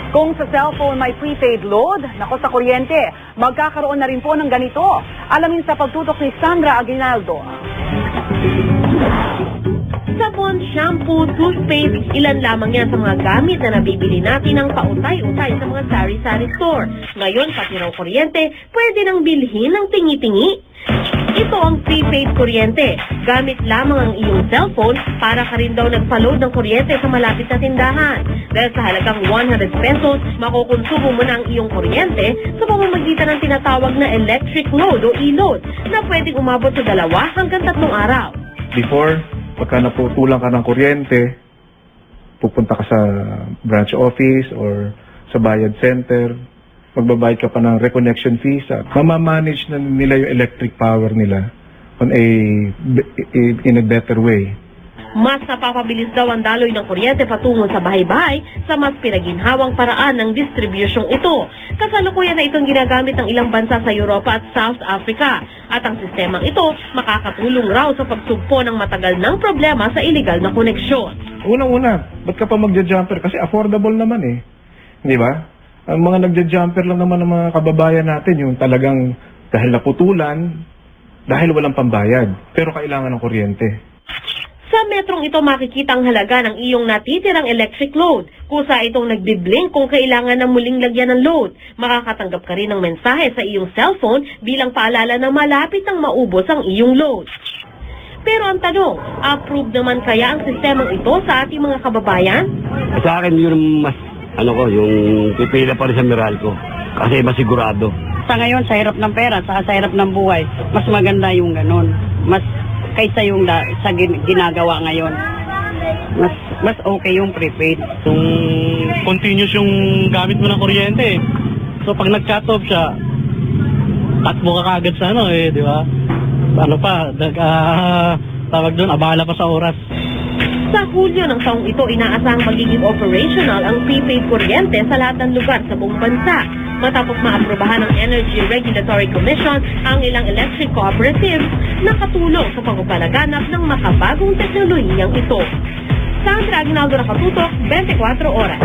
Kung sa cellphone may prepaid load, nako sa kuryente, magkakaroon na rin po ng ganito. Alamin sa pagtutok ni Sandra Aguinaldo. Sabon, shampoo, toothpaste, ilan lamang yan sa mga gamit na nabibili natin ng pautay-utay sa mga sari-sari store. Ngayon, pati raw kuryente, pwede nang bilhin ng tingi-tingi. Ito ang prepaid kuryente. Gamit lamang ang iyong cellphone para ka rin daw nagpa-load ng kuryente sa malapit na tindahan. Dahil sa halagang 100 pesos, makukonsumo mo na ang iyong kuryente sa pamamagitan ng tinatawag na electric load o e-load na pwedeng umabot sa 2 hanggang 3 araw. Before, pagka naputulan ka ng kuryente, pupunta ka sa branch office or sa bayad center, magbabayad ka pa ng reconnection fees. Mamamanage na nila yung electric power nila in a better way. Mas napapabilis daw ang daloy ng kuryente patungo sa bahay-bahay sa mas pinaginhawang paraan ng distribusyong ito. Kasalukuyan na itong ginagamit ng ilang bansa sa Europa at South Africa. At ang sistemang ito makakatulong raw sa pagsugpo ng matagal ng problema sa illegal na koneksyon. Unang-una, ba't ka pa magja-jumper? Kasi affordable naman eh. Di ba? Ang mga nagja-jumper lang naman ng mga kababayan natin, yung talagang dahil naputulan, dahil walang pambayad, pero kailangan ng kuryente. Sa metrong ito makikita ang halaga ng iyong natitirang electric load. Kusa itong nagbiblink kung kailangan na muling lagyan ng load. Makakatanggap ka rin ng mensahe sa iyong cellphone bilang paalala na malapit nang maubos ang iyong load. Pero ang tanong, approved naman kaya ang sistemang ito sa ating mga kababayan? Sa akin yun mas, yung pipila pa rin sa Meralco. Kasi masigurado. Sa ngayon, sa hirap ng pera, sa hirap ng buhay, mas maganda yung ganun. Mas kaysa yung sa ginagawa ngayon. Mas okay yung prepaid. Kung continuous yung gamit mo ng kuryente, so pag nag-cut off siya, cut mo ka kagad sa di ba? Tawag doon, abala pa sa oras. Sa Hulyo ng taong ito, inaasahang magiging operational ang prepaid kuryente sa lahat ng lugar sa buong bansa. Matapos maaprubahan ng Energy Regulatory Commission ang ilang electric cooperatives na katulong sa pagpapalaganap ng makabagong teknolohiyang ito. Sandra Aguinaldo, nakatutok, 24 oras.